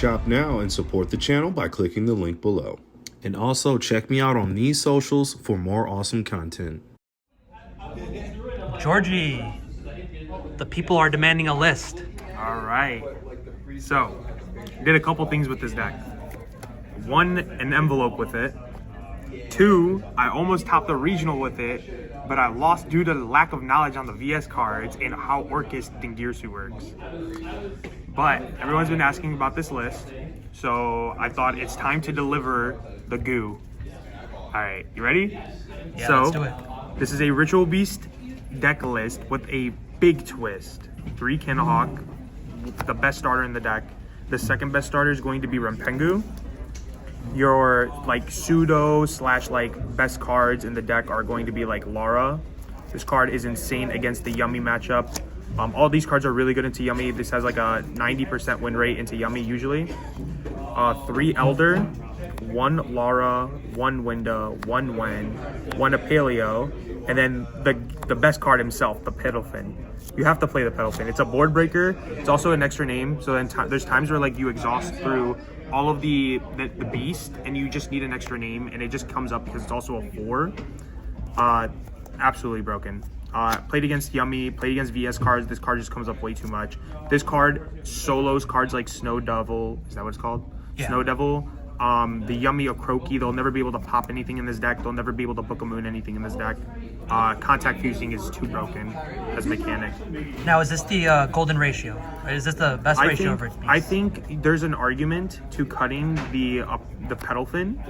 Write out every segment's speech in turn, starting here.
shop now and support the channel by clicking the link below. And also check me out on these socials for more awesome content. Georgie, the people are demanding a list. All right. So, did a couple things with this deck. One, an envelope with it. Two, I almost topped the regional with it, but I lost due to lack of knowledge on the VS cards and how Orcust and Girsu works. But everyone's been asking about this list, so I thought it's time to deliver the goo. All right, you ready? Yeah, so, let's do it. This is a Ritual Beast deck list with a big twist. 3 Cannahawk, the best starter in the deck. The second best starter is going to be Rempengu. Your like pseudo / like best cards in the deck are going to be like Lara. This card is insane against the Yummy matchup. All these cards are really good into Yummy. This has like a 90% win rate into Yummy usually. 3 Elder, 1 Lara, 1 Winda, 1 Wen, 1 Apelio, and then the best card himself, the Petalfin. You have to play the Petalfin. It's a board breaker. It's also an extra name. So then there's times where like you exhaust through all of the beast and you just need an extra name, and it just comes up because it's also a 4. Absolutely broken. Played against Yummy, played against VS cards. This card just comes up way too much. This card solos cards like Snow Devil. Is that what it's called? Yeah. Snow Devil. The Yummy Okroki, they'll never be able to pop anything in this deck. They'll never be able to Book a Moon anything in this deck. Contact Fusing is too broken as a mechanic. Now, is this the golden ratio? Right? Is this the best ratio of its beast? I think there's an argument to cutting the Petalfin,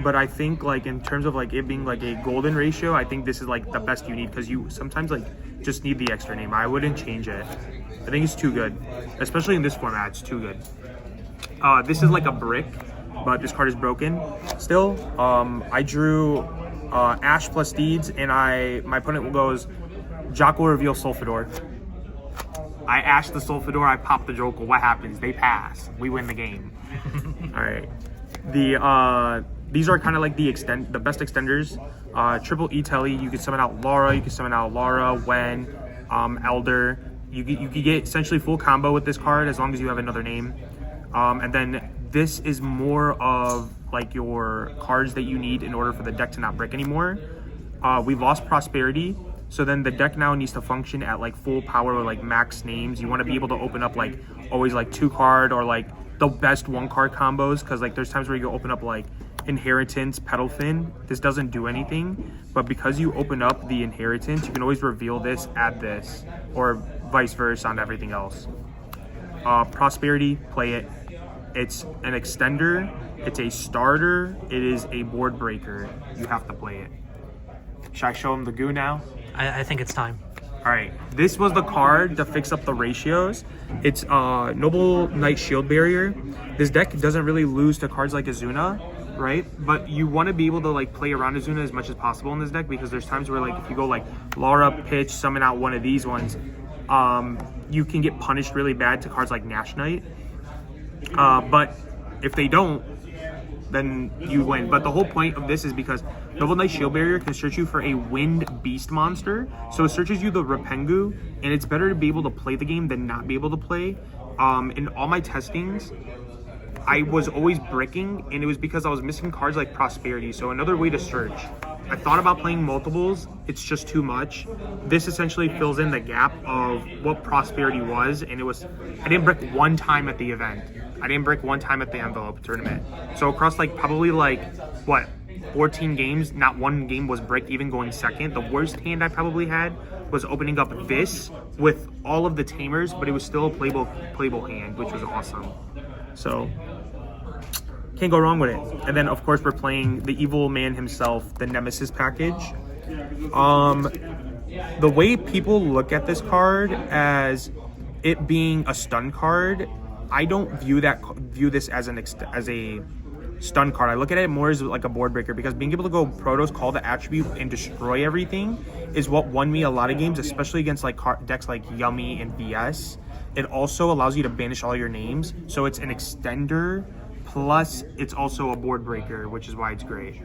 but I think like in terms of like it being like a golden ratio, I think this is like the best you need, because you sometimes like just need the extra name. I wouldn't change it. I think it's too good, especially in this format. It's too good. This is like a brick, but this card is broken still. I drew Ash plus Deeds, and my opponent goes Jock will reveal Sulfador. I Ash the Sulfador, I pop the Jokel. What happens? They pass. We win the game. All right. These are kind of like the best extenders. Triple E Telly, you can summon out Lara, you can summon out Lara, Wen, Elder. You can get essentially full combo with this card as long as you have another name. And then this is more of like your cards that you need in order for the deck to not break anymore. We lost Prosperity, so then the deck now needs to function at like full power with like max names. You want to be able to open up like always like 2 card or like the best 1 card combos, because like there's times where you open up like Inheritance, Petalfin. This doesn't do anything, but because you open up the Inheritance, you can always reveal this, add this, or vice versa on everything else. Prosperity, play it. It's an extender, it's a starter, it is a board breaker. You have to play it. Should I show him the goo now? I think it's time. All right, this was the card to fix up the ratios. It's Noble Knight Shield Barrier. This deck doesn't really lose to cards like Azuna, right? But you want to be able to like play around Azuna as much as possible in this deck, because there's times where like if you go like Lara, pitch, summon out one of these ones, you can get punished really bad to cards like Nash Knight. But if they don't, then you win. But the whole point of this is because Noble Knight Shield Barrier can search you for a Wind Beast monster. So it searches you the Rempengu, and it's better to be able to play the game than not be able to play. In all my testings, I was always bricking, and it was because I was missing cards like Prosperity. So another way to search. I thought about playing multiples, it's just too much. This essentially fills in the gap of what Prosperity was, and I didn't brick 1 time at the event. I didn't break 1 time at the envelope tournament. So across like probably like what 14 games, not 1 game was brick even going second. The worst hand I probably had was opening up this with all of the tamers, but it was still a playable hand, which was awesome. So can't go wrong with it. And then of course we're playing the evil man himself, the Nemesis package. The way people look at this card as it being a stun card, I don't view this as a stun card. I look at it more as like a board breaker, because being able to go Protos, call the attribute, and destroy everything is what won me a lot of games, especially against like decks like Yummy and VS. It also allows you to banish all your names, so it's an extender, plus it's also a board breaker, which is why it's great.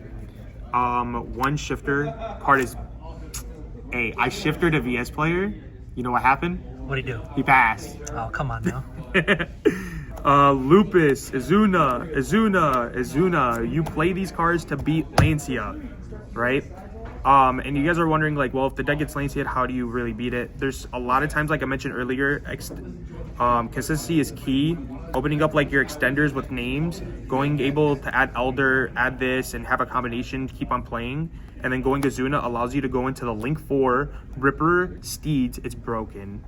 1 shifter card is, hey, I shifted a VS player. You know what happened? What'd he do? He passed. Oh, come on now. Lupus, Izuna. You play these cards to beat Lancia, right? And you guys are wondering, like, well, if the deck gets Lancia, how do you really beat it? There's a lot of times, like I mentioned earlier, consistency is key. Opening up, like, your extenders with names, able to add Elder, add this, and have a combination to keep on playing. And then going Izuna allows you to go into the Link 4, Ripper, Steeds, it's broken.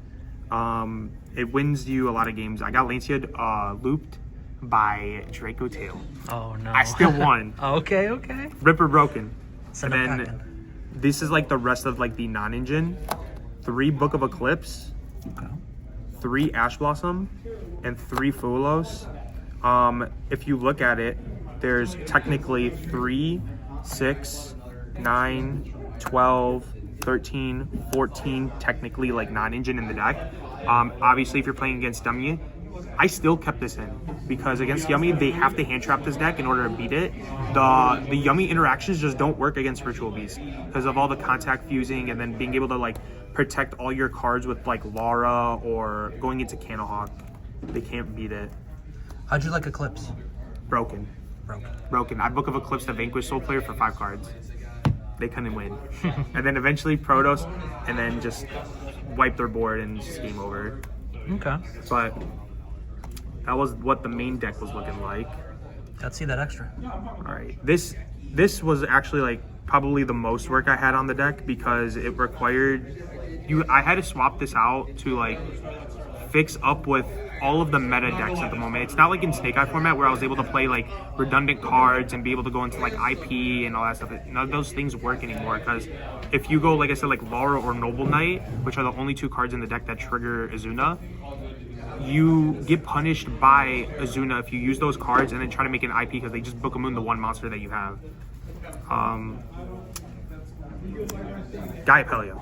It wins you a lot of games. I got Lancia looped by Draco Tail. Oh no. I still won. Okay. Ripper broken. Send And them then packing. this is like the rest of like the non-engine. 3 Book of Eclipse, Okay. 3 Ash Blossom, and 3 Fulos. If you look at it, there's technically 3, 6, 9, 12, 13, 14 technically like non-engine in the deck. Obviously if you're playing against Yummy, I still kept this in because against Yummy they have to hand trap this deck in order to beat it. The Yummy interactions just don't work against Ritual Beast because of all the contact fusing and then being able to like protect all your cards with like Lara or going into Cannahawk. They can't beat it. How'd you like Eclipse? Broken. I Book of Eclipse to vanquish Soul Player for 5 cards. They couldn't win. And then eventually Protoss, and then just wipe their board and just game over. Okay. But that was what the main deck was looking like. Let's see that extra. All right. This was actually like probably the most work I had on the deck because it required I had to swap this out to like fix up with all of the meta decks at the moment. It's not like in Snake Eye format where I was able to play like redundant cards and be able to go into like IP and all that stuff. None of those things work anymore because if you go, like I said, like Lara or Noble Knight, which are the only 2 cards in the deck that trigger Izuna, you get punished by Izuna if you use those cards and then try to make an IP because they just book a moon the 1 monster that you have. Gaia Pelio.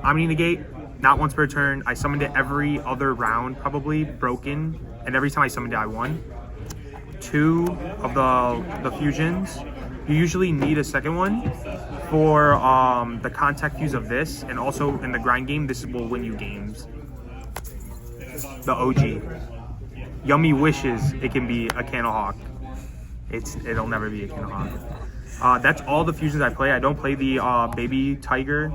Omni Negate, not once per turn. I summoned it every other round, probably broken, and every time I summoned it, I won. 2 of the fusions. You usually need a second one for the contact fuse of this, and also in the grind game, this will win you games. The OG. Yummy wishes it can be a Cannahawk. It'll never be a Cannahawk. That's all the fusions I play. I don't play the Baby Tiger.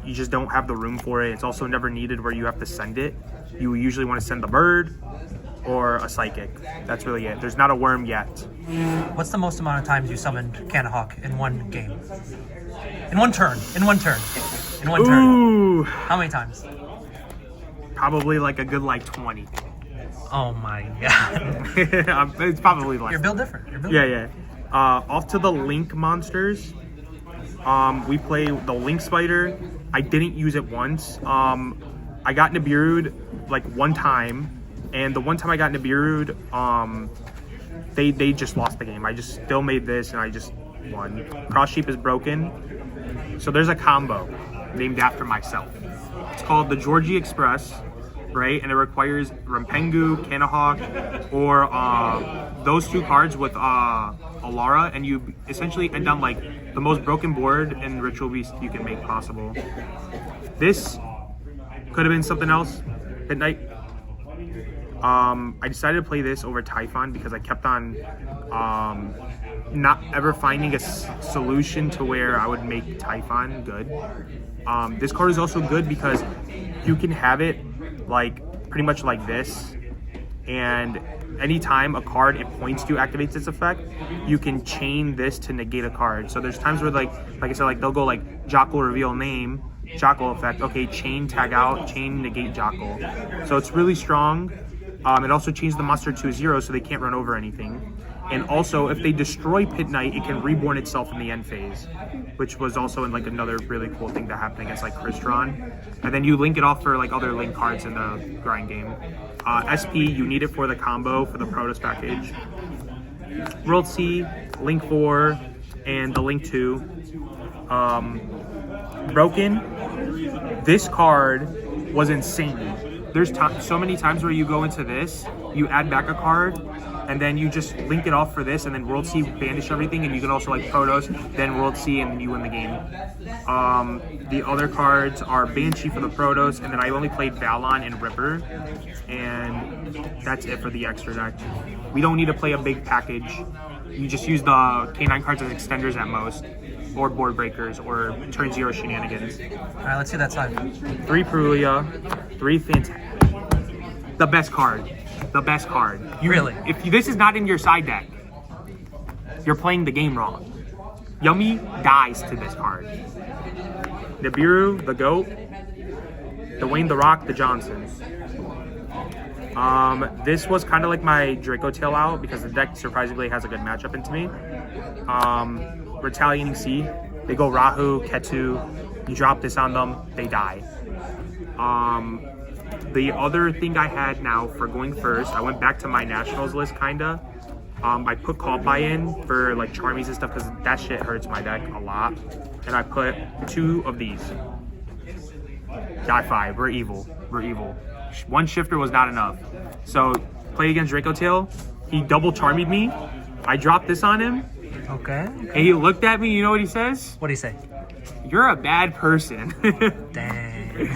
You just don't have the room for it. It's also never needed where you have to send it. You usually want to send the bird or a psychic. That's really it. There's not a worm yet. What's the most amount of times you summoned Cannahawk in one game? In one turn. Ooh, How many times? probably like a good like 20. Oh my god. It's probably less. You're built different. Yeah. Off to the Link monsters. We play the Link Spider. I didn't use it once. I got Nibiru'd like 1 time, and the 1 time I got Nibiru'd, they just lost the game. I just still made this, and I just won. Cross Sheep is broken. So there's a combo named after myself. It's called the Georgie Express, right? And it requires Rempengu, Cannahawk, or those 2 cards with Alara, and you essentially end on like the most broken board in Ritual Beast you can make possible. This could have been something else. Midnight. I decided to play this over Typhon because I kept on not ever finding a solution to where I would make Typhon good. This card is also good because you can have it like pretty much like this, and anytime a card it points to activates its effect, you can chain this to negate a card. So there's times where like I said, like they'll go like Jockle reveal name, Jockle effect, okay, chain tag out, chain negate Jockle. So it's really strong. It also changed the monster to a 0 so they can't run over anything. And also, if they destroy Pit Knight, it can reborn itself in the end phase, which was also in like another really cool thing that happened against like Crystron. And then you link it off for like other link cards in the grind game. SP, you need it for the combo for the Protoss package. World C, Link 4, and the Link 2. Broken. This card was insane. there's so many times where you go into this, you add back a card, and then you just link it off for this, and then World C banish everything, and you can also like Protos, then World C, and you win the game. The other cards are Banshee for the Protos, and then I only played Valon and Ripper, and that's it for the extra deck. We don't need to play a big package. You just use the K9 cards as extenders at most, or board breakers, or turn 0 shenanigans. All right, let's see that side. 3 Perulia, 3 Fantastic. The best card. The best card. Really? If this is not in your side deck, you're playing the game wrong. Yummy dies to this card. Nibiru, the GOAT. Dwayne the Rock, the Johnsons. This was kind of like my Draco Tail out because the deck surprisingly has a good matchup into me. Retaliating Sea. They go Rahu, Ketu. You drop this on them, they die. The other thing I had now for going first, I went back to my nationals list kinda. I put Callby in for like Charmies and stuff because that shit hurts my deck a lot. And I put 2 of these. Die 5, we're evil. We're evil. 1 shifter was not enough. So play against Draco Tail. He double charmied me. I dropped this on him. Okay. And he looked at me, you know what he says? What do you say? You're a bad person. Dang.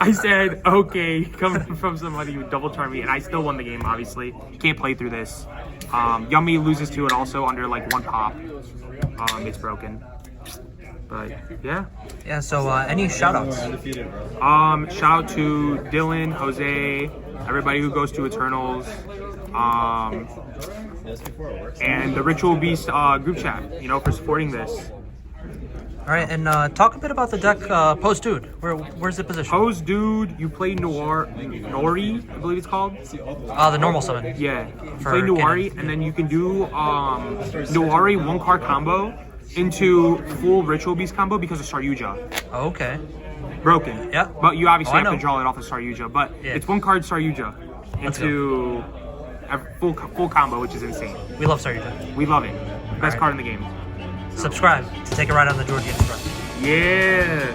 I said, okay, coming from somebody who double charmed me, and I still won the game, obviously. Can't play through this. Yummy loses to it also under like 1 pop. It's broken. But yeah. Yeah, so any shout outs? Shout out to Dylan, Jose, everybody who goes to Eternals, and the Ritual Beast group chat, you know, for supporting this. All right, and talk a bit about the deck Post Dude. Where's the position? Pose Dude, you play Nori, I believe it's called. The normal summon. Yeah, you For play Nuari, Kanan. and then you can do Nuari 1-card combo into full Ritual Beast combo because of Saryuja. Oh, okay. Broken. Yeah. But you obviously Oh, I have to know. draw it off of Saryuja. But Yeah. it's 1-card Saryuja Let's into a full combo, which is insane. We love Saryuja. We love it. Best right. card in the game. Subscribe to take a ride on the Georgian Express. Yeah.